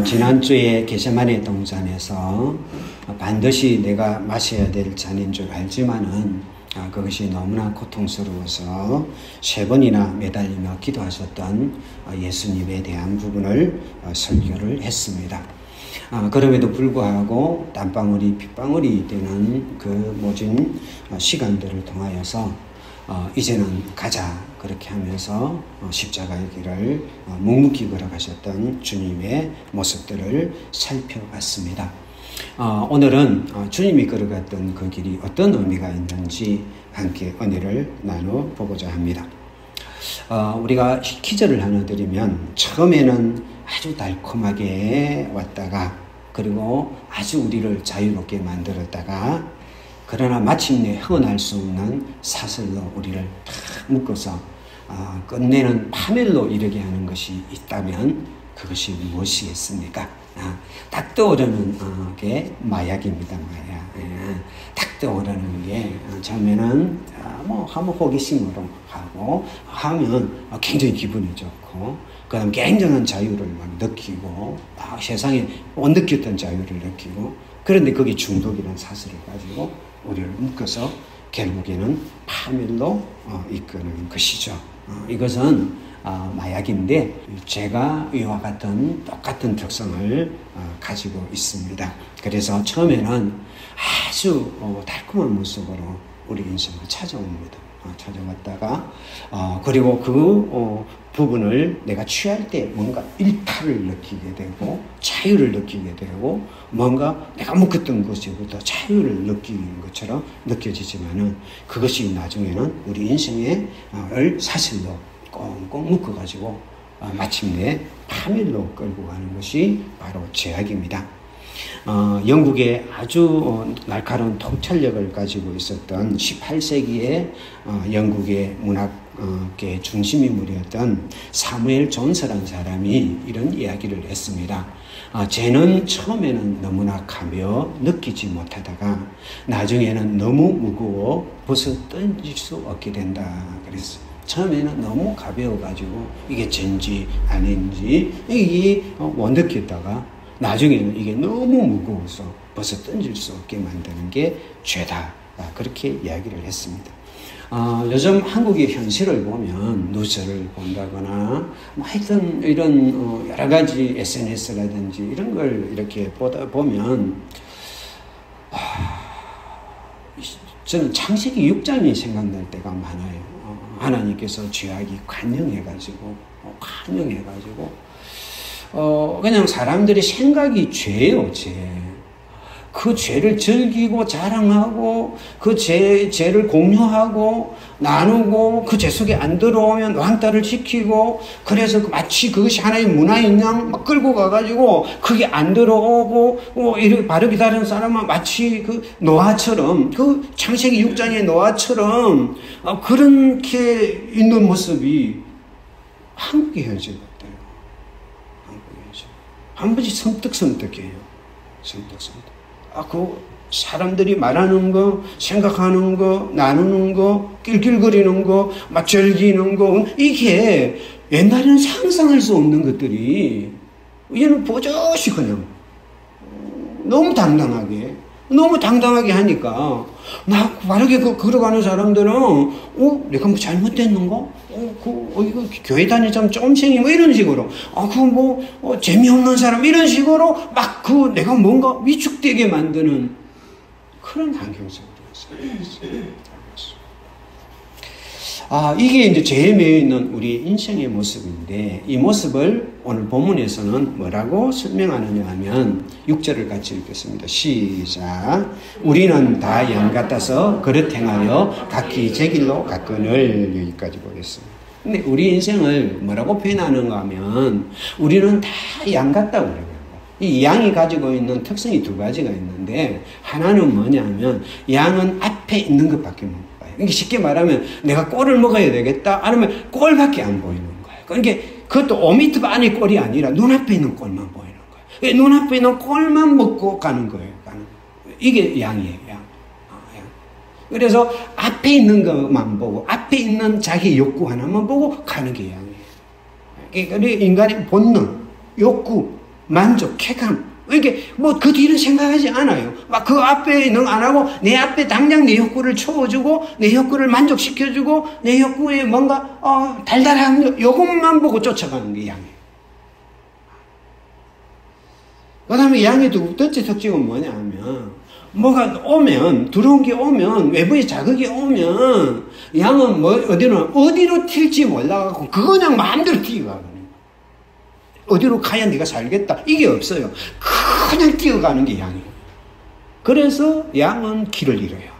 지난주에 겟세마네 동산에서 반드시 내가 마셔야 될 잔인 줄 알지만은 그것이 너무나 고통스러워서 3번이나 매달리며 기도하셨던 예수님에 대한 부분을 설교를 했습니다. 그럼에도 불구하고 땀방울이 핏방울이 되는 그 모진 시간들을 통하여서 이제는 가자 그렇게 하면서 십자가의 길을 묵묵히 걸어가셨던 주님의 모습들을 살펴봤습니다. 오늘은 주님이 걸어갔던 그 길이 어떤 의미가 있는지 함께 은혜를 나눠보고자 합니다. 우리가 퀴즈를 하나 드리면 처음에는 아주 달콤하게 왔다가 그리고 아주 우리를 자유롭게 만들었다가 그러나 마침내 헤어날 수 없는 사슬로 우리를 탁 묶어서 끝내는 파멸로 이르게 하는 것이 있다면 그것이 무엇이겠습니까? 딱 떠오르는 게 마약입니다. 마약. 딱 떠오르는 게 처음에는 한번 호기심으로 하고 하면 굉장히 기분이 좋고 그 다음 굉장한 자유를 막 느끼고 세상에 못 느꼈던 자유를 느끼고 그런데 그게 중독이라는 사슬을 가지고 우리를 묶어서 결국에는 파멸로 이끄는 것이죠. 이것은 마약인데 죄가 이와 같은 똑같은 특성을 가지고 있습니다. 그래서 처음에는 아주 달콤한 모습으로 우리 인생을 찾아옵니다. 찾아왔다가 그리고 그 부분을 내가 취할 때 뭔가 일탈을 느끼게 되고 자유를 느끼게 되고 뭔가 내가 묶었던 것에부터 자유를 느끼는 것처럼 느껴지지만은 그것이 나중에는 우리 인생의 사슬로 꽁꽁 묶어가지고 마침내 파멸로 끌고 가는 것이 바로 죄악입니다. 영국에 아주 날카로운 통찰력을 가지고 있었던 18세기의 영국의 문학계 중심인물이었던 사무엘 존스라는 사람이 이런 이야기를 했습니다. 죄는 처음에는 너무나 가벼워 느끼지 못하다가 나중에는 너무 무거워 벗어 던질 수 없게 된다 그랬어요. 처음에는 너무 가벼워가지고 이게 죄인지 아닌지 이게 못 느꼈다가 나중에는 이게 너무 무거워서 벗어 던질 수 없게 만드는 게 죄다. 그렇게 이야기를 했습니다. 요즘 한국의 현실을 보면 뉴스를 본다거나 하여튼 이런 여러 가지 SNS라든지 이런 걸 이렇게 보다 보면 저는 창세기 6장이 생각날 때가 많아요. 하나님께서 죄악이 관영해가지고 그냥 사람들의 생각이 죄예요, 죄. 그 죄를 즐기고 자랑하고 그 죄를 공유하고 나누고 그 죄 속에 안 들어오면 왕따를 시키고 그래서 마치 그것이 하나의 문화인 양 막 끌고 가가지고 그게 안 들어오고 이렇게 바르게 다른 사람은 마치 그 노아처럼 그 창세기 6장의 노아처럼 그렇게 있는 모습이 한국의 현실 같아요. 한국의 현실. 한 번씩 섬뜩섬뜩해요. 섬뜩섬뜩. 그 사람들이 말하는 거, 생각하는 거, 나누는 거, 낄낄거리는 거, 막 즐기는 거, 이게 옛날에는 상상할 수 없는 것들이 이제는 버젓이 그냥 너무 당당하게 하니까 바르게 걸어가는 사람들은 내가 뭐 잘못됐는가? 이거 교회 다니자면 쫌생이 뭐 이런 식으로 재미없는 사람 이런 식으로 막 내가 뭔가 위축되게 만드는 그런 환경 속으로 있어요. 이게 이제 죄에 매여 있는 우리 인생의 모습인데 이 모습을 오늘 본문에서는 뭐라고 설명하느냐 하면 6절을 같이 읽겠습니다. 시작. 우리는 다 양 같아서 그릇 행하여 각기 제 길로 갔거늘. 여기까지 보겠습니다. 근데 우리 인생을 뭐라고 표현하는가 하면 우리는 다 양 같다고 그래요. 이 양이 가지고 있는 특성이 2가지가 있는데 하나는 뭐냐면 양은 앞에 있는 것밖에 못 봐요. 그러니까 쉽게 말하면 내가 꼴을 먹어야 되겠다 아니면 꼴밖에 안 보이는 거예요. 그러니까 그것도 5m 안의 꼴이 아니라 눈앞에 있는 꼴만 보이는 거예요. 그러니까 눈앞에 있는 꼴만 먹고 가는 거예요. 이게 양이에요. 양. 그래서 앞에 있는 것만 보고 앞에 있는 자기 욕구 하나만 보고 가는 게 양이에요. 그러니까 인간의 본능, 욕구 만족, 쾌감. 이게 뭐 그 뒤를 생각하지 않아요. 막 그 앞에 능 안 하고 내 앞에 당장 내 욕구를 채워주고 내 욕구를 만족시켜주고 내 욕구에 뭔가 달달한 요것만 보고 쫓아가는 게 양이에요. 그 다음에 양의 두 번째 특징은 뭐냐 하면 뭐가 오면 들어온 게 오면 외부의 자극이 오면 양은 뭐 어디로 튈지 몰라갖고 그거 그냥 마음대로 뛰어가거든요. 어디로 가야 네가 살겠다 이게 없어요. 그냥 뛰어가는 게 양이에요. 그래서 양은 길을 잃어요.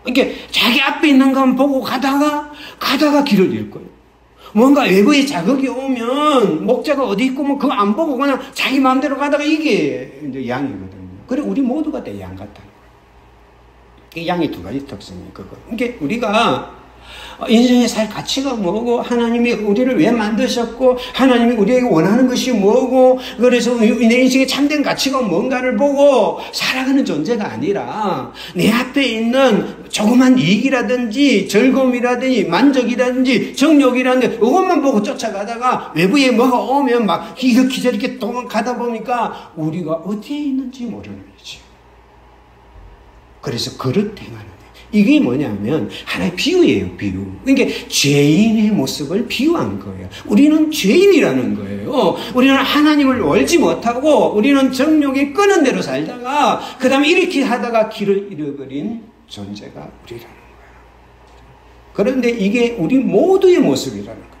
이게 자기 앞에 있는 건 보고 가다가 길을 잃을 거예요. 뭔가 외부의 자극이 오면 목자가 어디 있고 뭐 그거 안 보고 그냥 자기 마음대로 가다가 이게 이제 양이거든요. 그래 우리 모두가 다 양 같다는 거예요. 이 양의 두 가지 특성이 그거. 이게 우리가 인생에 살 가치가 뭐고 하나님이 우리를 왜 만드셨고 하나님이 우리에게 원하는 것이 뭐고 그래서 내 인생의 참된 가치가 뭔가를 보고 살아가는 존재가 아니라 내 앞에 있는 조그만 이익이라든지 즐거움이라든지 만족이라든지 정욕이라든지 그것만 보고 쫓아가다가 외부에 뭐가 오면 막 이렇게 저렇게 가다 보니까 우리가 어디에 있는지 모르는 거지. 그래서 그릇 행하는 이게 뭐냐면 하나의 비유예요, 비유. 그러니까 죄인의 모습을 비유한 거예요. 우리는 죄인이라는 거예요. 우리는 하나님을 알지 못하고 우리는 정욕에 끄는 대로 살다가 그 다음에 이렇게 하다가 길을 잃어버린 존재가 우리라는 거예요. 그런데 이게 우리 모두의 모습이라는 거예요.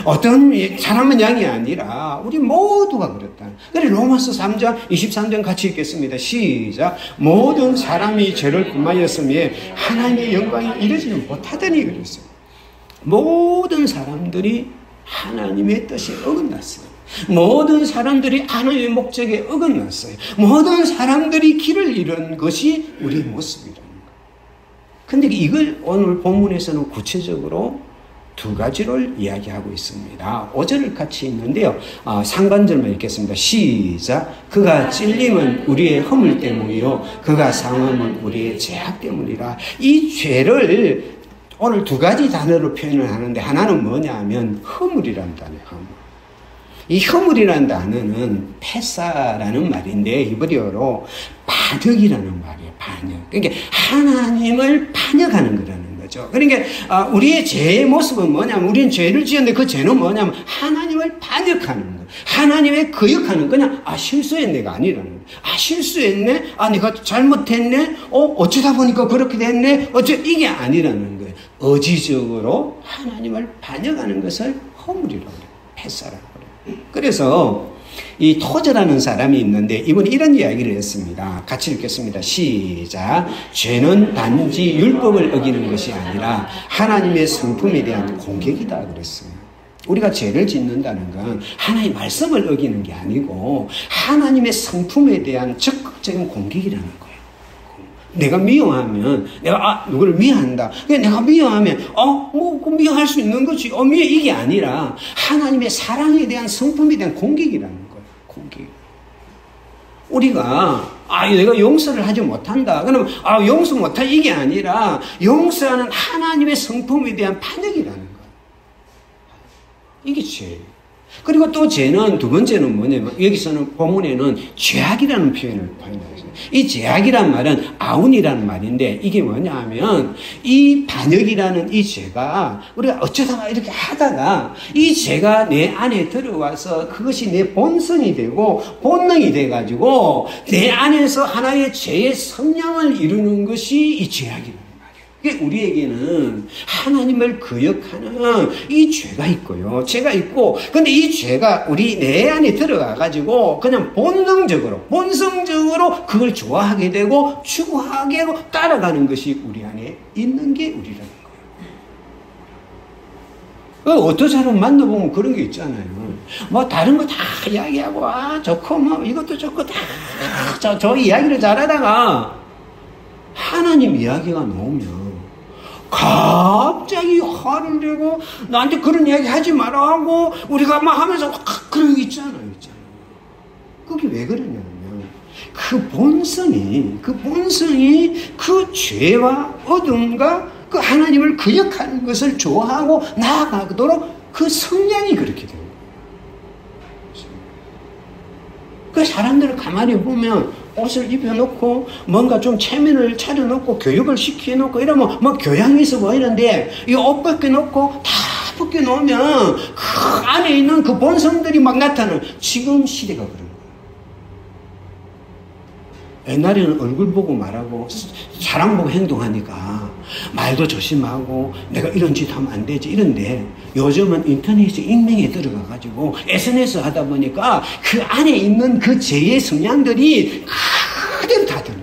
어떤 사람은 양이 아니라 우리 모두가 그렇다. 그래 로마서 3장 23장 같이 읽겠습니다. 시작. 모든 사람이 죄를 범하였음에 하나님의 영광이 이르지는 못하더니 그랬어요. 모든 사람들이 하나님의 뜻에 어긋났어요. 모든 사람들이 하나님의 목적에 어긋났어요. 모든 사람들이 길을 잃은 것이 우리의 모습이라는 거예요. 근데 이걸 오늘 본문에서는 구체적으로 두 가지를 이야기하고 있습니다. 5절을 같이 읽는데요. 상반절만 읽겠습니다. 시작. 그가 찔림은 우리의 허물 때문이요 그가 상함은 우리의 죄악 때문이라. 이 죄를 오늘 두 가지 단어로 표현을 하는데 하나는 뭐냐 하면 허물이라는 단어예요. 허물. 이 허물이라는 단어는 패사라는 말인데 히브리어로 반역이라는 말이에요. 반역. 그러니까 하나님을 반역하는 거라는 거죠. 그러니까 우리의 죄의 모습은 뭐냐면 우리는 죄를 지었는데 그 죄는 뭐냐면 하나님을 반역하는 거예요. 하나님의 거역하는 그냥 실수했네가 아니라는 거예요. 실수했네. 내가 잘못했네. 어쩌다 보니까 그렇게 됐네. 이게 아니라는 거예요. 의지적으로 하나님을 반역하는 것을 허물이라고 해요. 패사라고 해요. 그래서 이 토저라는 사람이 있는데 이분이 이런 이야기를 했습니다. 같이 읽겠습니다. 시작. 죄는 단지 율법을 어기는 것이 아니라 하나님의 성품에 대한 공격이다 그랬어요. 우리가 죄를 짓는다는 건 하나님의 말씀을 어기는 게 아니고 하나님의 성품에 대한 적극적인 공격이라는 거예요. 내가 미워하면 내가 누구를 미워한다. 내가 미워하면 미워할 수 있는 거지. 이게 아니라 하나님의 사랑에 대한 성품에 대한 공격이라는 거예요. 공격. 우리가 내가 용서를 하지 못한다. 그러면 용서 못할 이게 아니라 용서하는 하나님의 성품에 대한 반역이라는 거예요. 이게 죄예요. 그리고 또 죄는 두 번째는 뭐냐면 여기서는 본문에는 죄악이라는 표현을 표현하죠. 이 죄악이란 말은 아운이라는 말인데 이게 뭐냐 하면 이 반역이라는 이 죄가 우리가 어쩌다가 이렇게 하다가 이 죄가 내 안에 들어와서 그것이 내 본성이 되고 본능이 돼가지고 내 안에서 하나의 죄의 성향을 이루는 것이 이 죄악이라는 우리에게는 하나님을 거역하는 이 죄가 있고요. 죄가 있고, 근데 이 죄가 우리 내 안에 들어가가지고 그냥 본성적으로 그걸 좋아하게 되고 추구하게 하고 따라가는 것이 우리 안에 있는 게 우리라는 거예요. 어떤 사람 만나보면 그런 게 있잖아요. 다른 거 다 이야기하고, 좋고, 이것도 좋고, 저 이야기를 잘하다가 하나님 이야기가 나오면 갑자기 화를 내고 나한테 그런 이야기 하지 마라 하고 우리가 막 하면서 그런 게 있잖아요. 그게 왜 그러냐면 그 본성이 그 죄와 어둠과 그 하나님을 거역하는 것을 좋아하고 나아가도록 그 성향이 그렇게 돼요. 그 사람들을 가만히 보면 옷을 입혀놓고 뭔가 좀 체면을 차려놓고 교육을 시켜놓고 이러면 뭐 교양이 있어 보이는데 이 옷 벗겨놓고 다 벗겨놓으면 그 안에 있는 그 본성들이 막 나타나는 지금 시대가 그런 거예요. 옛날에는 얼굴 보고 말하고 사람 보고 행동하니까 말도 조심하고 내가 이런 짓 하면 안 되지 이런데 요즘은 인터넷에 익명에 들어가 가지고 SNS 하다 보니까 그 안에 있는 그 죄의 성향들이 그대로 다 드러나요.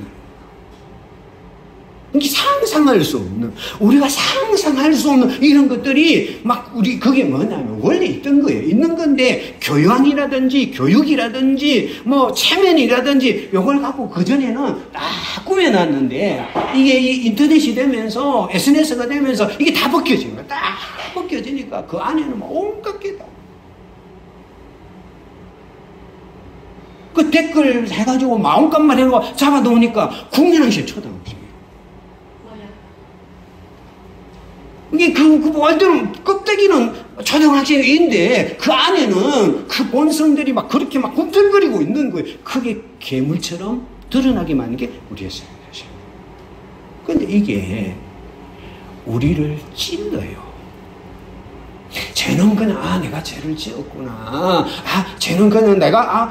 이게 상상할 수 없는, 우리가 상상할 수 없는 이런 것들이 막 우리 그게 뭐냐면 원래 있던 거예요. 있는 건데 교양이라든지 교육이라든지 뭐 체면이라든지 요걸 갖고 그전에는 딱 꾸며놨는데 이게 이 인터넷이 되면서 SNS가 되면서 이게 다 벗겨진 거야. 딱 벗겨지니까 그 안에는 막 온갖 게 다. 그 댓글 해가지고 마음껏만 해가 잡아놓으니까 국민항시에 쳐다보지. 이게 완전 껍데기는 초등학생인데 그 안에는 그 본성들이 막 그렇게 막 꿈틀거리고 있는 거예요. 그게 괴물처럼 드러나게 만든 게 우리의 삶이죠. 그런데 이게 우리를 찔러요. 쟤는 그냥 내가 죄를 지었구나. 쟤는 그냥 내가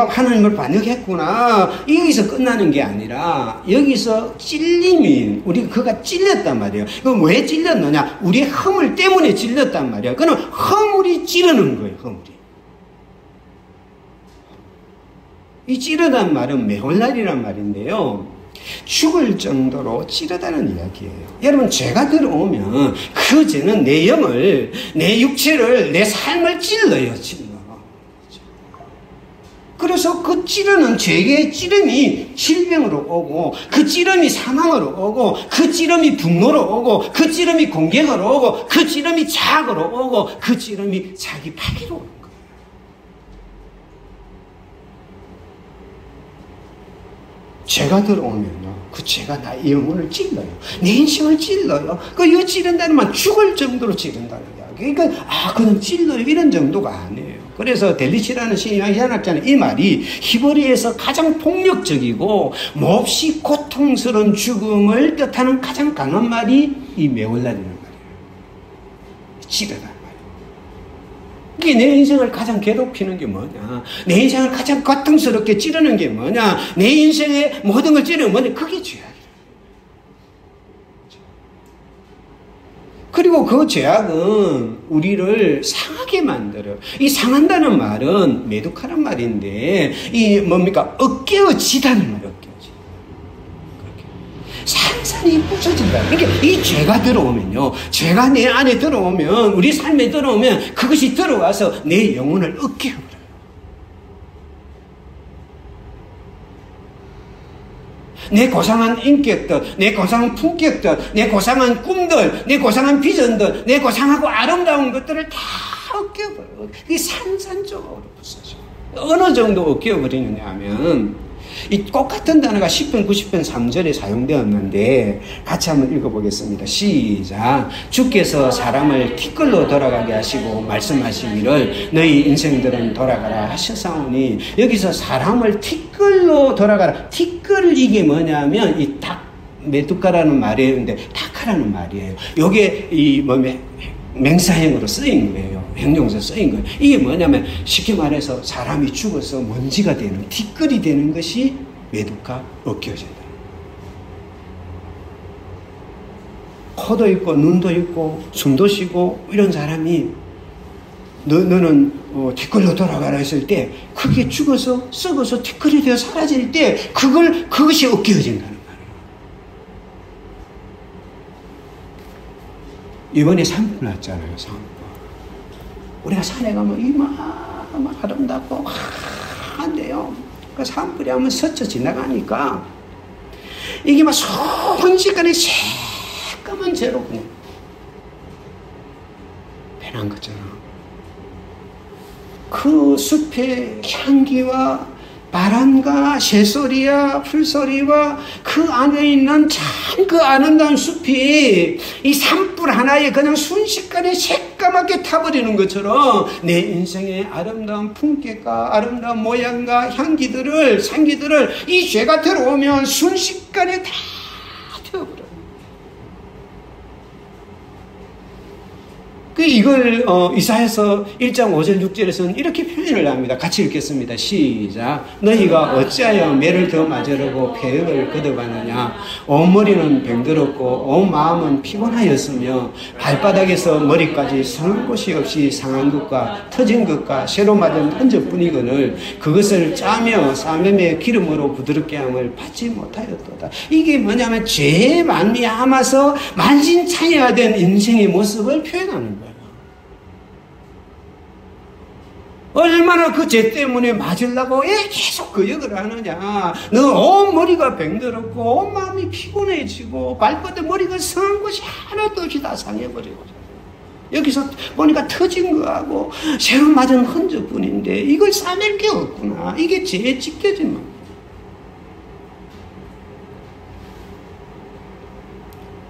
하나님을 반역했구나. 여기서 끝나는 게 아니라 여기서 찔림이 그가 찔렸단 말이에요. 그럼 왜 찔렸느냐? 우리의 허물 때문에 찔렸단 말이에요. 그럼 허물이 찌르는 거예요. 허물이. 이 찌르단 말은 메홀날이란 말인데요. 죽을 정도로 찌르다는 이야기예요. 여러분, 죄가 들어오면 그 죄는 내 영을, 내 육체를, 내 삶을 찔러요. 그래서 그 찌르는 죄의 찌름이 질병으로 오고, 그 찌름이 사망으로 오고, 그 찌름이 분노로 오고, 그 찌름이 공격으로 오고, 그 찌름이 자학으로 오고, 그 찌름이 자기 파기로 오는 거예요. 죄가 들어오면요, 그 죄가 나의 영혼을 찔러요. 내 인생을 찔러요. 이 찌른다는 말, 죽을 정도로 찌른다는 이야기. 그러니까, 그냥 찔러요. 이런 정도가 아니에요. 그래서 델리치라는 신학자는 이 말이 히브리에서 가장 폭력적이고 몹시 고통스러운 죽음을 뜻하는 가장 강한 말이 이 메올라리는 말이에요. 찌르다. 이게 내 인생을 가장 괴롭히는 게 뭐냐? 내 인생을 가장 고통스럽게 찌르는 게 뭐냐? 내 인생의 모든 걸 찌르는 뭐냐? 그게 죄악이에요. 그리고 그 죄악은 우리를 상하게 만들어요. 이 상한다는 말은 메두카란 말인데, 이 뭡니까? 억깨어지다는 말이에요. 억깨어지다. 산산이 부서진다. 그러니까 이 죄가 들어오면요, 죄가 내 안에 들어오면, 우리 삶에 들어오면 그것이 들어와서 내 영혼을 억깨어버려요. 내 고상한 인격들, 내 고상한 품격들, 내 고상한 꿈들, 내 고상한 비전들, 내 고상하고 아름다운 것들을 다 엉켜버려요. 이게 산산조각으로 부서져. 어느 정도 엉켜버리느냐 하면, 이 똑같은 단어가 10편, 90편 3절에 사용되었는데 같이 한번 읽어보겠습니다. 시작. 주께서 사람을 티끌로 돌아가게 하시고 말씀하시기를 너희 인생들은 돌아가라 하셨사오니, 여기서 사람을 티끌로 돌아가라. 티끌, 이게 뭐냐면 이 메두카라는 말이에요. 근데 타카라는 말이에요. 요게 맹사형으로 쓰인 거예요. 형용사 쓰인 거예요. 이게 뭐냐면 쉽게 말해서 사람이 죽어서 먼지가 되는, 티끌이 되는 것이 메두카, 엉켜진다. 코도 있고 눈도 있고 숨도 쉬고 이런 사람이 너는 티끌로 돌아가라 했을 때 그게 죽어서 썩어서 티끌이 되어 사라질 때 그것이 엉켜진다는 거예요. 이번에 산불 났잖아요. 산불. 우리가 산에 가면 이만 아름답고 한데요. 그 산불이 한번 스쳐 지나가니까 이게 막 순식간에 새까만 재로 그냥 변한 것처럼 그 숲의 향기와 바람과 새소리와 풀소리와 그 안에 있는 참 그 아름다운 숲이 이 산불 하나에 그냥 순식간에 새까맣게 타버리는 것처럼 내 인생의 아름다운 품격과 아름다운 모양과 향기들을 이 죄가 들어오면 순식간에 다 태워버려요. 이걸 이사야서 1장 5절 6절에서는 이렇게 표현을 합니다. 같이 읽겠습니다. 시작. 너희가 어찌하여 매를 더 맞으려고 폐역을 거듭하느냐. 온 머리는 병들었고 온 마음은 피곤하였으며 발바닥에서 머리까지 성한 곳이 없이 상한 것과 터진 것과 새로 맞은 흔적뿐이거늘 그것을 짜며 쌈의 기름으로 부드럽게 함을 받지 못하였도다. 이게 뭐냐면 죄에 말미암아서 만신창이가 된 인생의 모습을 표현하는 거예요. 얼마나 그 죄 때문에 맞으려고 계속 그 역을 하느냐. 너 온 머리가 병들었고 온 마음이 피곤해지고 발바닥 머리가 상한 것이 하나도 없이 다 상해버리고 여기서 보니까 터진 거하고 새로 맞은 흔적뿐인데 이걸 싸맬 게 없구나. 이게 죄에 찢겨진 거.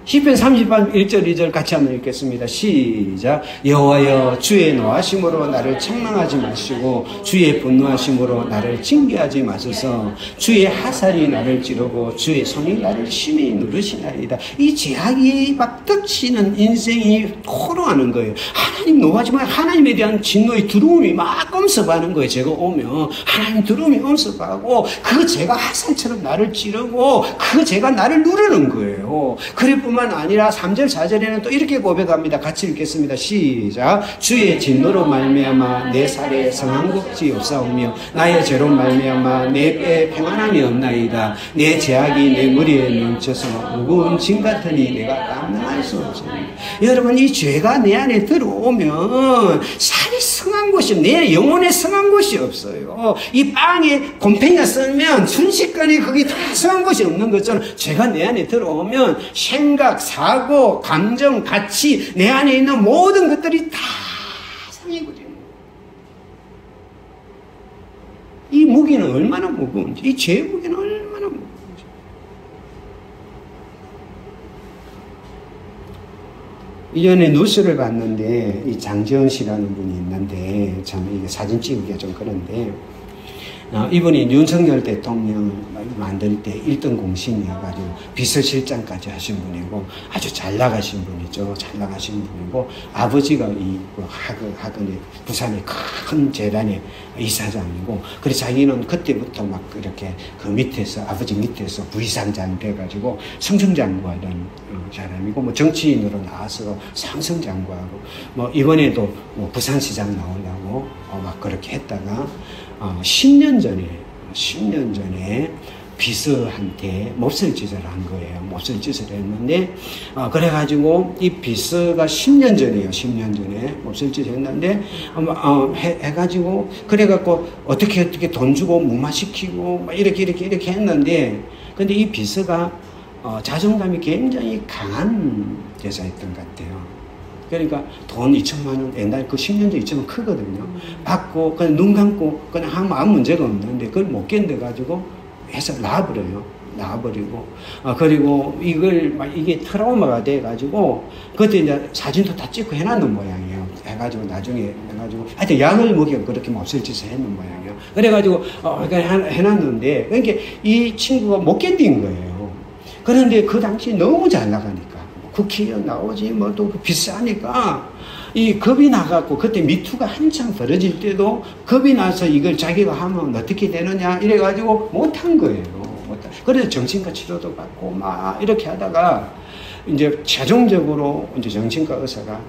시편 38편 1절 2절 같이 한번 읽겠습니다. 시작. 여호와여 주의 노하심으로 나를 책망하지 마시고 주의 분노하심으로 나를 징계하지 마소서. 주의 하살이 나를 찌르고 주의 손이 나를 심히 누르시나이다. 이 제약이 막 덮치는 인생이 토로하는 거예요. 하나님 노하지 마요. 하나님에 대한 진노의 두려움이 막 엄습하는 거예요. 제가 오면 하나님 두려움이 엄습하고 그 죄가 하살처럼 나를 찌르고 그 죄가 나를 누르는 거예요. 그래 뿐만 아니라 3절 4절에는 또 이렇게 고백합니다. 같이 읽겠습니다. 시작. 주의 진노로 말미암아 내 살에 성한 것이 없사오며 나의 죄로 말미암아 내 뼈에 평안함이 없나이다. 내 죄악이 내 머리에 넘쳐서 무거운 짐 같으니 내가 감당할 수 없습니다. 여러분 이 죄가 내 안에 들어오면 살이 성한 곳이 내 영혼에 성한 곳이 없어요. 이 빵에 곰팡이가 쓰면 순식간에 거기 다 성한 곳이 없는 것처럼 죄가 내 안에 들어오면 생각, 사고, 감정, 가치 내 안에 있는 모든 것들이 다 상해버리는 거예요. 이 무기는 얼마나 무거운지, 이 죄의 무기는 얼마나 무거운지. 이전에 뉴스를 봤는데 이 장지현 씨라는 분이 있는데 참 이게 사진 찍기가 좀 그런데 이분이 윤석열 대통령을 만들 때 1등 공신이어가지고 비서실장까지 하신 분이고 아주 잘 나가신 분이죠. 잘 나가신 분이고 아버지가 이 학원의 부산의 큰 재단의 이사장이고 그래서 자기는 그때부터 막 이렇게 그 밑에서 아버지 밑에서 부의장장 돼가지고 성승장구하던 사람이고 뭐 정치인으로 나와서 상승장구하고 뭐 이번에도 뭐 부산시장 나오려고 막 그렇게 했다가 10년 전에 비서한테 몹쓸 짓을 한 거예요. 몹쓸 짓을 했는데, 그래가지고 이 비서가 10년 전이에요. 10년 전에 몹쓸 짓을 했는데, 해가지고, 그래갖고 어떻게 돈 주고 무마시키고, 막 이렇게 했는데, 근데 이 비서가 자존감이 굉장히 강한 여자였던 것 같아요. 그러니까 돈 2천만 원, 옛날 그 10년 전 2천만 원 크거든요. 받고, 그냥 눈 감고, 그냥 아무 문제가 없는데, 그걸 못 견뎌가지고 해서 나와버리고, 그리고 이게 트라우마가 돼가지고, 그때 이제 사진도 다 찍고 해놨는 모양이에요. 해가지고, 나중에, 하여튼 약을 먹여 그렇게 몹쓸 짓을 했는 모양이에요. 그래가지고, 해놨는데, 그러니까 이 친구가 못 견딘 거예요. 그런데 그 당시 너무 잘 나가니까. 국회의원 나오지 뭐 또 비싸니까 이 겁이 나갖고 그때 미투가 한창 벌어질 때도 겁이 나서 이걸 자기가 하면 어떻게 되느냐 이래가지고 못한 거예요. 그래서 정신과 치료도 받고 막 이렇게 하다가 이제 최종적으로 이제 정신과 의사가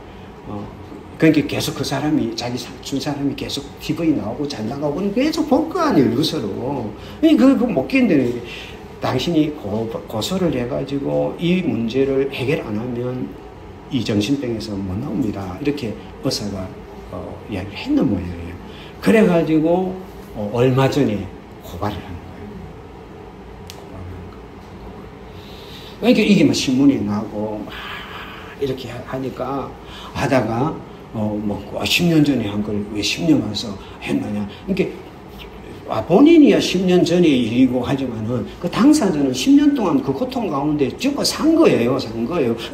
그러니까 계속 그 사람이 자기 준 사람이 계속 TV 나오고 잘 나가고 계속 볼 거 아니에요 뉴스로. 그거 못 견디는. 당신이 고소를 해가지고 이 문제를 해결 안 하면 이 정신병에서 못 나옵니다. 이렇게 의사가 이야기를 했는 모양이에요. 그래가지고 얼마 전에 고발을 한 거예요. 그러니까 이게 막 신문에 나고 막 이렇게 하다가 10년 전에 한 걸 왜 10년 와서 했느냐. 그러니까 본인이야 10년 전의 일이고 하지만은 그 당사자는 10년 동안 그 고통 가운데 죽어 산 거예요.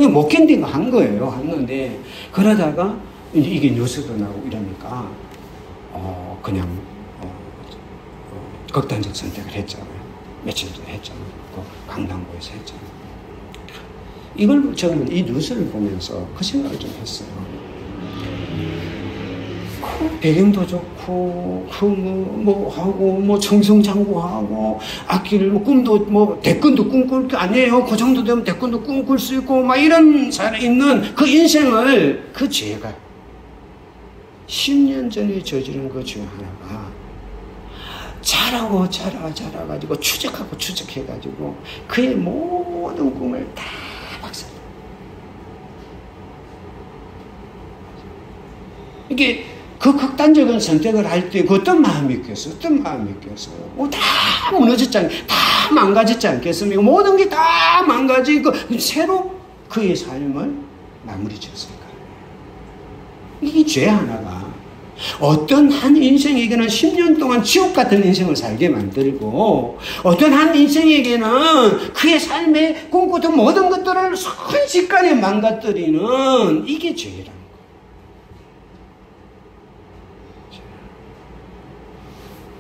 못 견디고 한 거예요. 했는데 그러다가 이게 뉴스도 나오고 이러니까 그냥 극단적 선택을 했잖아요. 며칠 전에 했잖아요. 그 강남구에서 했잖아요. 이걸 저는 이 뉴스를 보면서 그 생각을 좀 했어요. 그 배경도 좋고 하고 청성장구하고 악기를 꿈도 대권도 꿈꿀 게 아니에요. 그 정도 되면 대권도 꿈꿀 수 있고 막 이런 사람 있는 그 인생을 그 죄가 10년 전에 저지른 그 죄 하나가 자라가지고 추적해가지고 그의 모든 꿈을 다 박살내. 이게 그 극단적인 선택을 할 때 그 어떤 마음이 있겠어요? 다 무너졌지 않겠어요? 다 망가졌지 않겠습니까? 모든 게 다 망가지고 새로 그의 삶을 마무리 지었으니까. 이 죄 하나가 어떤 한 인생에게는 10년 동안 지옥 같은 인생을 살게 만들고 어떤 한 인생에게는 그의 삶에 꿈꾸던 모든 것들을 순식간에 망가뜨리는 이게 죄라는 거예요.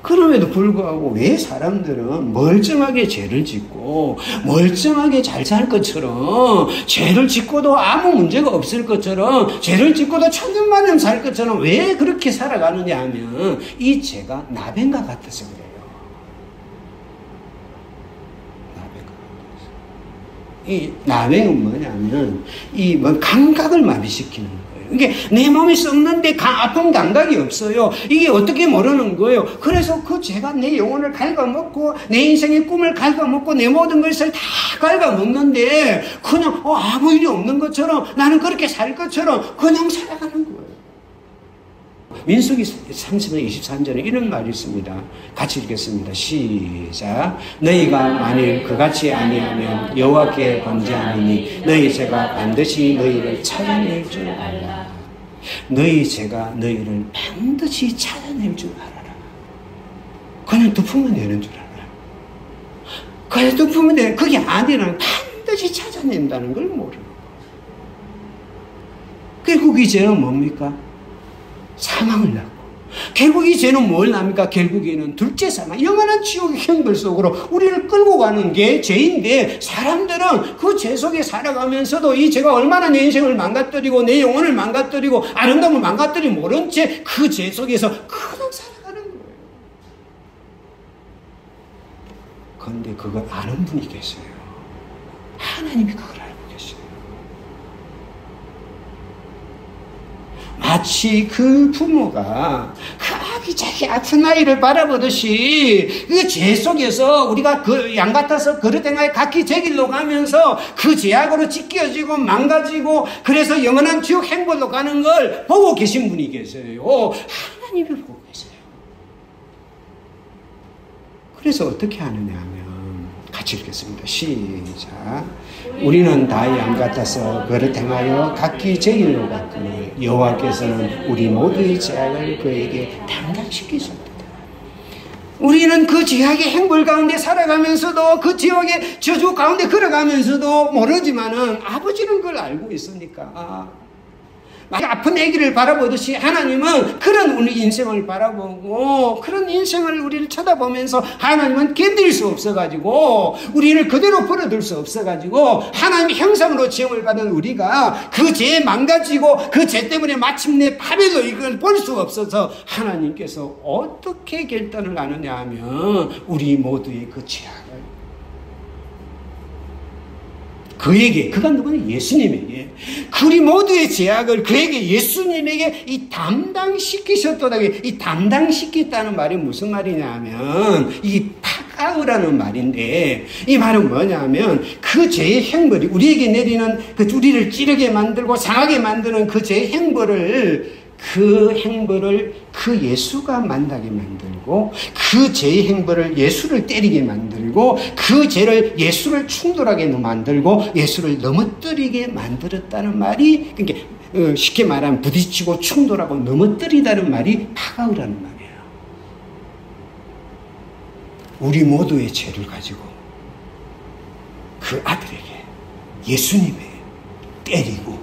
그럼에도 불구하고 왜 사람들은 멀쩡하게 죄를 짓고 멀쩡하게 잘 살 것처럼 죄를 짓고도 아무 문제가 없을 것처럼 죄를 짓고도 천년만년 살 것처럼 왜 그렇게 살아가느냐 하면 이 죄가 나병과 같아서 그래요. 이 나병은 뭐냐면 이 감각을 마비시키는 거예요. 이게 내 몸이 썩는데 아픈 감각이 없어요. 이게 어떻게 모르는 거예요. 그래서 그 죄가 내 영혼을 갉아먹고 내 인생의 꿈을 갉아먹고 내 모든 것을 다 갉아먹는데 그냥 아무 일이 없는 것처럼 나는 그렇게 살 것처럼 그냥 살아가는 거예요. 민수기 30장 23절에 이런 말이 있습니다. 같이 읽겠습니다. 시작. 너희가 만일 그같이 아니하면 여호와께 범죄하느니 너희 죄가 반드시 너희를 찾아낼 줄 알라. 너희 죄가 너희를 반드시 찾아낼 줄 알아라. 그냥 덮으면 되는 줄 알아요. 그냥 덮으면 되는, 그게 아니라 반드시 찾아낸다는 걸 모르는 거예요. 결국 이 죄는 뭡니까? 사망을 낳고, 결국 이 죄는 뭘 납니까? 결국에는 둘째 사망, 영원한 지옥의 형벌 속으로 우리를 끌고 가는 게 죄인데, 사람들은 그 죄 속에 살아가면서도 이 죄가 얼마나 내 인생을 망가뜨리고 내 영혼을 망가뜨리고 아름다움을 망가뜨리고 모른 채 그 죄 속에서 그냥 살아가는 거예요. 그런데 그걸 아는 분이 계세요. 하나님이 그걸 알고 계세요. 마치 그 부모가 그 아기 자기 아픈 아이를 바라보듯이 그 죄 속에서 우리가 그 양 같아서 그릇 행하에 각기 제 길로 가면서 그 죄악으로 찢겨지고 망가지고 그래서 영원한 지옥 행벌로 가는 걸 보고 계신 분이 계세요. 하나님이 보고 계세요. 그래서 어떻게 하느냐 하면 같이 읽겠습니다. 시작. 우리는 다 양 같아서 그릇 행하여 각기 제 길로 갔으니 여호와께서는 우리 모두의 죄악을 그에게 담당시키셨다. 우리는 그 죄악의 행벌 가운데 살아가면서도 그 지옥의 저주 가운데 걸어가면서도 모르지만은 아버지는 그걸 알고 있으니까 아픈 아기를 바라보듯이 하나님은 그런 우리 인생을 바라보고 그런 인생을 우리를 쳐다보면서 하나님은 견딜 수 없어가지고 우리를 그대로 버려둘 수 없어가지고 하나님의 형상으로 지음을 받은 우리가 그 죄에 망가지고 그 죄 때문에 마침내 파멸로 이걸 볼 수 없어서 하나님께서 어떻게 결단을 하느냐 하면 우리 모두의 그 죄악을 그에게, 그가 누구냐? 예수님에게. 우리 모두의 죄악을 그에게 예수님에게 이 담당시키셨도다. 이 담당시켰다는 말이 무슨 말이냐 하면 이 파가우라는 말인데 이 말은 뭐냐 하면 그 죄의 형벌이 우리에게 내리는 그 우리를 찌르게 만들고 상하게 만드는 그 죄의 형벌을 그 예수가 만나게 만들고 그 죄의 행벌을 예수를 때리게 만들고 그 죄를 예수를 충돌하게 만들고 예수를 넘어뜨리게 만들었다는 말이 그러니까 쉽게 말하면 부딪히고 충돌하고 넘어뜨리다는 말이 파가우라는 말이에요. 우리 모두의 죄를 가지고 그 아들에게 예수님에게 때리고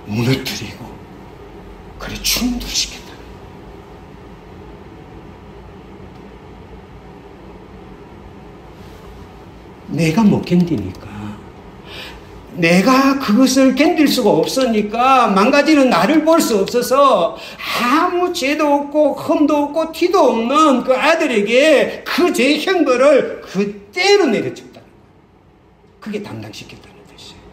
무너뜨리고 그래 충돌시켰다. 내가 못 견디니까, 내가 그것을 견딜 수가 없으니까, 망가지는 나를 볼 수 없어서 아무 죄도 없고 흠도 없고 티도 없는 그 아들에게 그 죄 형벌을 그대로 내려줬다는 거예요. 그게 담당시켰다는 뜻이에요.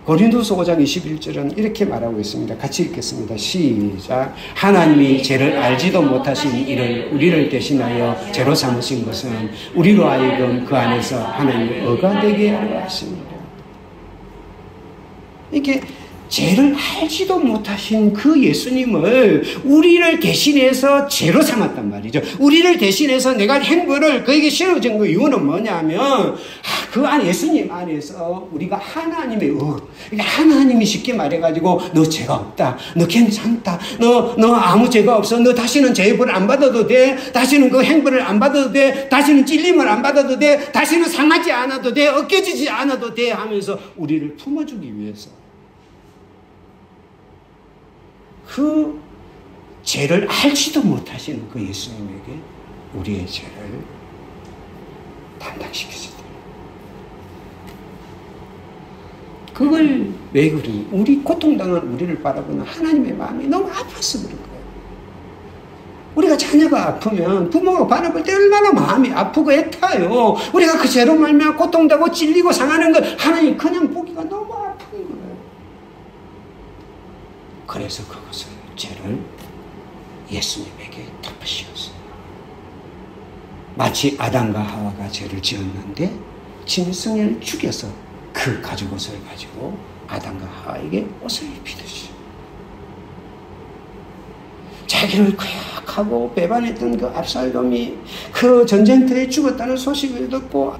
고린도서 5장 21절은 이렇게 말하고 있습니다. 같이 읽겠습니다. 시작. 하나님이 죄를 알지도 못하신 이를 우리를 대신하여 죄로 삼으신 것은 우리로 하여금 그 안에서 하나님의 의가 되게 하려 하십니다. 이렇게 죄를 알지도 못하신 그 예수님을 우리를 대신해서 죄로 삼았단 말이죠. 우리를 대신해서 내가 행보를 그에게 실어준 그 이유는 뭐냐면, 그 안 예수님 안에서 우리가 하나님의 하나님이 쉽게 말해가지고 너 죄가 없다, 너 괜찮다, 너 아무 죄가 없어, 너 다시는 죄벌 안 받아도 돼, 다시는 그 행벌을 안 받아도 돼, 다시는 찔림을 안 받아도 돼, 다시는 상하지 않아도 돼, 엇겨지지 않아도 돼 하면서 우리를 품어주기 위해서 그 죄를 알지도 못하시는 그 예수님에게 우리의 죄를 담당시키셨다. 그걸 왜 그러니? 우리 고통당한 우리를 바라보는 하나님의 마음이 너무 아파서 그런 거예요. 우리가 자녀가 아프면 부모가 바라볼 때 얼마나 마음이 아프고 애타요. 우리가 그 죄로 말미암아 고통되고 찔리고 상하는 걸 하나님 그냥 보기가 너무 아픈 거예요. 그래서 그것을 죄를 예수님에게 덮으시었어요. 마치 아담과 하와가 죄를 지었는데 짐승을 죽여서 그 가죽 옷을 가지고 아담과 하와에게 옷을 입히듯이 자기를 거역하고 배반했던 그 압살롬이 그 전쟁터에 죽었다는 소식을 듣고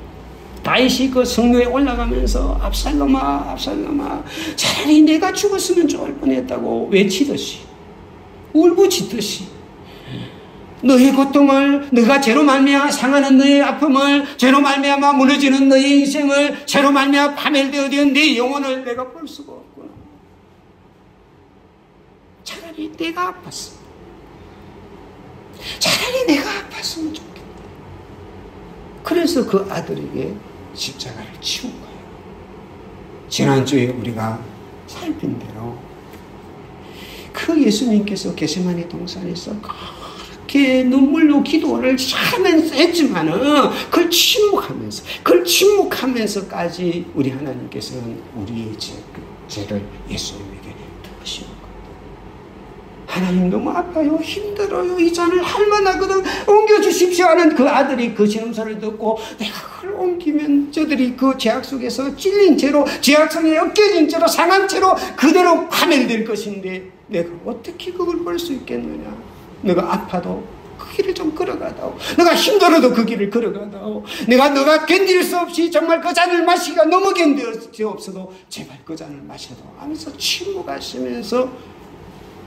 다윗이 그 성묘에 올라가면서 압살롬아 압살롬아 차라리 내가 죽었으면 좋을 뻔했다고 외치듯이 울부짖듯이 너의 고통을, 너가 죄로 말미암아 상하는 너의 아픔을, 죄로 말미암아 무너지는 너의 인생을, 죄로 말미암아 파멸되어 된 네 영혼을 내가 볼 수가 없구나. 차라리 내가 아팠어. 차라리 내가 아팠으면 좋겠다. 그래서 그 아들에게 십자가를 치운 거예요. 지난주에 우리가 살핀 대로 그 예수님께서 겟세마네 동산에서 그렇게 눈물로 기도를 하면서 했지만은 그걸 침묵하면서까지 우리 하나님께서는 우리의 죄를 예수님에게 덮으시는 거예요. 하나님 너무 아파요, 힘들어요, 이 잔을 할만하거든 옮겨주십시오 하는 그 아들이 그 신음소리를 듣고 내가 그걸 옮기면 저들이 그 죄악 속에서 찔린 채로 죄악 속에 엮여진 채로 상한 채로 그대로 파멸될 것인데 내가 어떻게 그걸 볼 수 있겠느냐. 내가 아파도 그 길을 좀 걸어가다오. 내가 힘들어도 그 길을 걸어가다오. 너가 견딜 수 없이 정말 그 잔을 마시기가 너무 견딜 수 없어도 제발 그 잔을 마셔도 하면서 침묵하시면서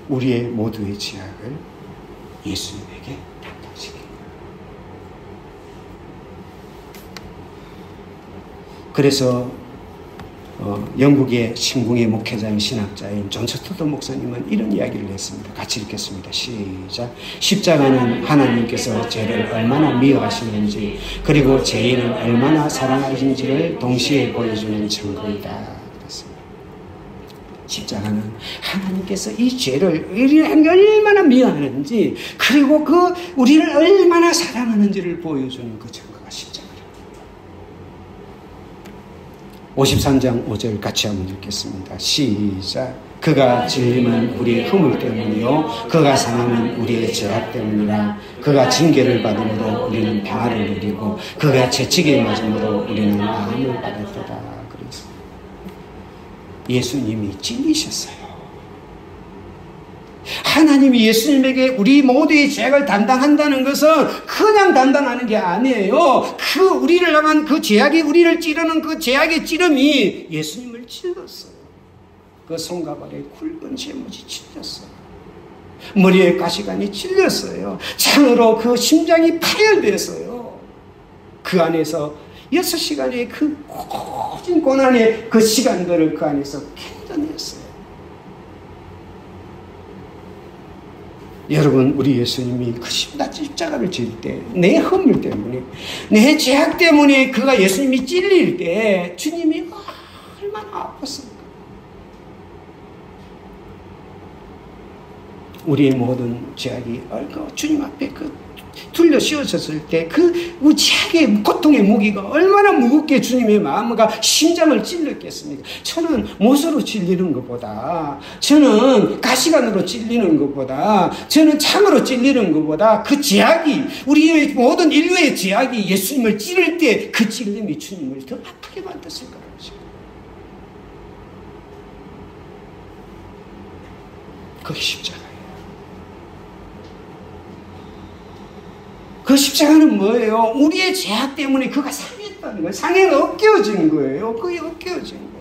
우리의 모두의 죄악을 예수님에게 담당시킵니다. 그래서 영국의 신궁의 목회자인 신학자인 존 스토트 목사님은 이런 이야기를 했습니다. 같이 읽겠습니다. 시작. 십자가는 하나님께서 죄를 얼마나 미워하시는지 그리고 죄인을 얼마나 사랑하시는지를 동시에 보여주는 증거이다. 십자가는 하나님께서 이 죄를 얼마나 미워하는지 그리고 그 우리를 얼마나 사랑하는지를 보여주는 그 증거가 십자가입니다. 53장 5절 같이 한번 읽겠습니다. 시작. 그가 질림은 우리의 허물 때문이요 그가 상함은 우리의 죄악 때문이라. 그가 징계를 받음으로 우리는 평화를 누리고 그가 채찍에 맞음으로 우리는 나음을 받았도다. 그래서 예수님이 찔리셨어요. 하나님이 예수님에게 우리 모두의 죄악을 담당한다는 것은 그냥 담당하는 게 아니에요. 그 우리를 향한 그 죄악이 우리를 찌르는 그 죄악의 찌름이 예수님을 찔렀어요. 그 손과 발에 굵은 재못이 찔렸어요. 머리에 가시관이 찔렸어요. 창으로 그 심장이 파열됐어요. 그 안에서 6시간의 그 고진 고난의 그 시간들을 그 안에서 견뎌냈어요. 여러분, 우리 예수님이 그 십자가를 질 때, 내 허물 때문에, 내 죄악 때문에 그가 예수님이 찔릴 때 주님이 얼마나 아팠습니까? 우리의 모든 죄악이 주님 앞에 둘러 씌워졌을 때 그 죄악의 고통의 무게가 얼마나 무겁게 주님의 마음과 심장을 찔렀겠습니까? 저는 못으로 찔리는 것보다, 저는 가시관으로 찔리는 것보다, 저는 창으로 찔리는 것보다 그 죄악이, 우리의 모든 인류의 죄악이 예수님을 찌를 때 그 찔림이 주님을 더 아프게 만들었을 거라고 생각합니다. 그게 십자가예요. 그 십자가는 뭐예요? 우리의 죄악 때문에 그가 상했다는 거예요. 상해가 엉겨진 거예요. 그게 엉겨진 거예요.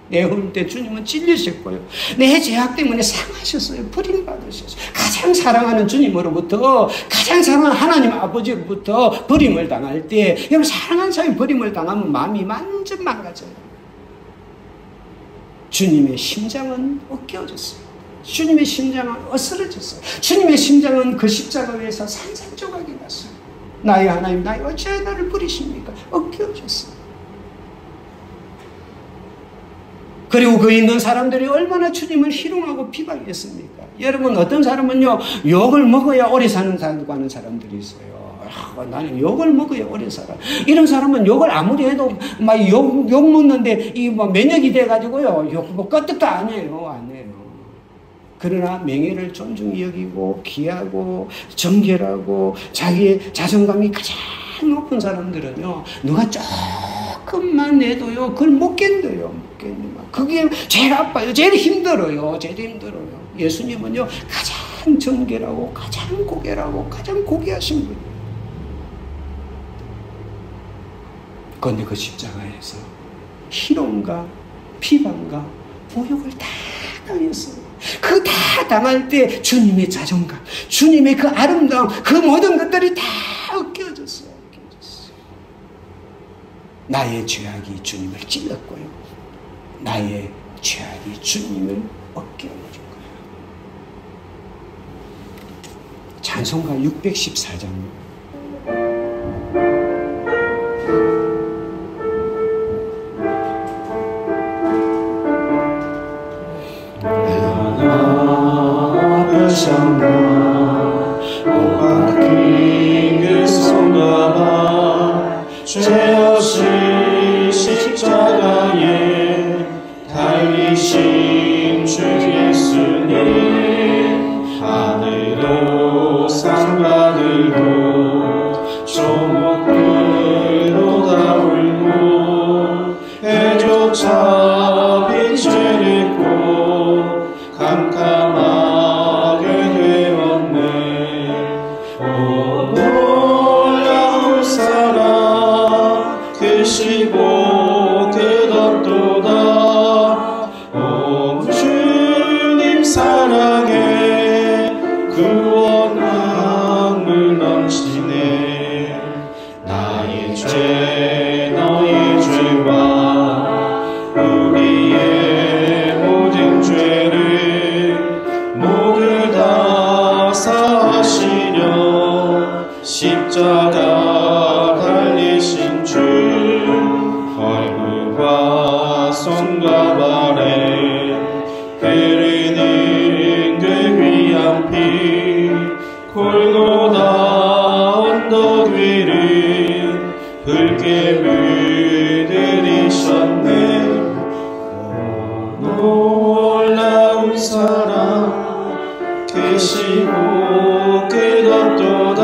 내 허물 때 주님은 찔리셨고요. 내 죄악 때문에 상하셨어요. 버림받으셨어요. 가장 사랑하는 주님으로부터, 가장 사랑하는 하나님 아버지로부터 버림을 당할 때, 여러분, 사랑하는 사람이 버림을 당하면 마음이 완전 망가져요. 주님의 심장은 엉겨졌어요. 주님의 심장은 어스러졌어요. 주님의 심장은 그 십자가 위에서 산산조각이 났어요. 나의 하나님, 나의 어찌하여 나를 버리십니까? 엉켜졌어요. 그리고 그 있는 사람들이 얼마나 주님을 희롱하고 비방했습니까? 여러분, 어떤 사람은요, 욕을 먹어야 오래 사는 사람도 하는 사람들이 있어요. 나는 욕을 먹어야 오래 살아. 이런 사람은 욕을 아무리 해도 막 욕 먹는데 이 뭐 면역이 돼가지고요, 욕 뭐 끄떡도 안 해요. 안 해요. 그러나 명예를 존중히 여기고 귀하고 정결하고 자기의 자존감이 가장 높은 사람들은요, 누가 조금만 내도요 그걸 못 견뎌요. 그게 제일 아파요. 제일 힘들어요. 예수님은요, 가장 정결하고 가장 고결하고 가장 고귀하신 분이에요. 그런데 그 십자가에서 희롱과 비방과 모욕을 다 당했어요. 그 다 당할 때 주님의 자존감, 주님의 그 아름다움, 그 모든 것들이 다 엉겨졌어요. 나의 죄악이 주님을 찔렀고요, 나의 죄악이 주님을 엉겨버린 거예요. 찬송가 614장. 오가긴 그 손가락 죄 없이 십자가에 달리신 주 예수님, 하늘도 산하늘도 조목으로 다 울고 해조차 빛을 잃고 캄캄하게 되었네. 오 놀라운 사랑 크시고 끝없도다. 오 주님 사랑에 구원함을 넘치네. 나의 죄 너의 죄와 우리의 모든 죄를 모두 다 사하시려 십자가 달리신 주, 얼굴과 손과 발에 흐르는 그 귀한 피, 골고다 언덕 위를 붉게 물들이셨네. 오 놀라운 사랑 계시고 끝없도다.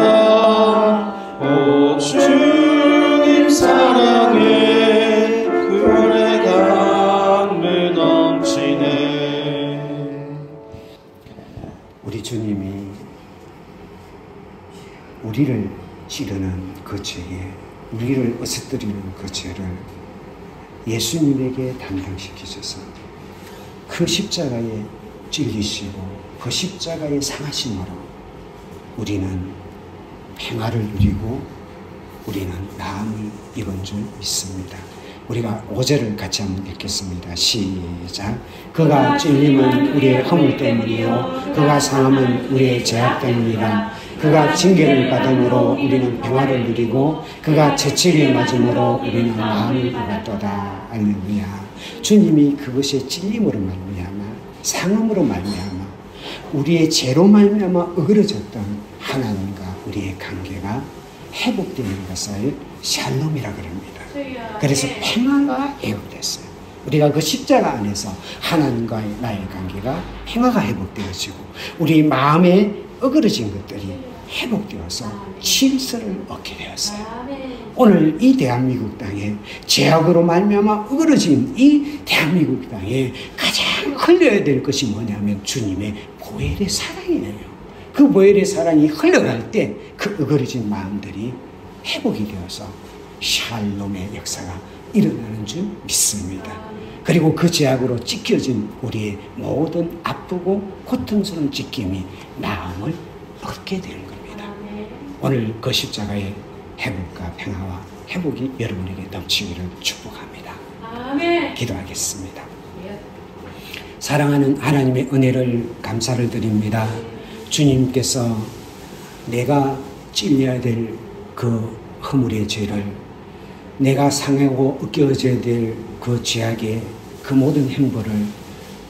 오 주님 사랑에 구원의 강물 넘치네. 우리 주님이 우리를 찌르는 그 죄에, 우리를 어스뜨리는 그 죄를 예수님에게 담당시키셔서 그 십자가에 찔리시고 그 십자가의 상하심으로 우리는 평화를 누리고 우리는 나음을 입은 줄 믿습니다. 우리가 5절을 같이 한번 읽겠습니다. 시작. 그가 찔림은 우리의 허물 때문이요 그가 상함은 우리의 죄악 때문이라. 그가 징계를 받음으로 우리는 평화를 누리고 그가 채찍에 맞음으로 우리는 마음을 얻었도다. 할렐루야. 주님이 그것의 찔림으로 말미암아 상함으로 말미암아 우리의 죄로 말미암아 어그러졌던 하나님과 우리의 관계가 회복되는 것을 샬롬이라 그럽니다. 그래서 평화가 회복됐어요. 우리가 그 십자가 안에서 하나님과의 나의 관계가 평화가 회복되어지고 우리 마음에 어그러진 것들이 회복되어서 질서를 얻게 되었어요. 오늘 이 대한민국 땅에 죄악으로 말미암아 어그러진 이 대한민국 땅에 가장 흘려야 될 것이 뭐냐면 주님의 보혈의 사랑이에요. 그 보혈의 사랑이 흘러갈 때 그 어그러진 마음들이 회복이 되어서 샬롬의 역사가 일어나는 줄 믿습니다. 그리고 그 죄악으로 찢겨진 우리의 모든 아프고 고통스러운 찢김이 나음을 얻게 되는 겁니다. 오늘 그 십자가의 회복과 평화와 회복이 여러분에게 넘치기를 축복합니다. 기도하겠습니다. 사랑하는 하나님의 은혜를 감사를 드립니다. 주님께서 내가 찔려야 될 그 허물의 죄를 내가 상하고 으깨어져야 될 그 죄악의 그 모든 행보를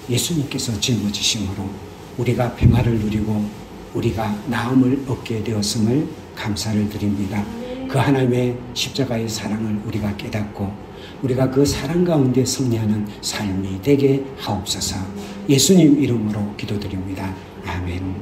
예수님께서 짊어지심으로 우리가 평화를 누리고 우리가 나음을 얻게 되었음을 감사를 드립니다. 그 하나님의 십자가의 사랑을 우리가 깨닫고 우리가 그 사랑 가운데 승리하는 삶이 되게 하옵소서. 예수님 이름으로 기도드립니다. 아멘.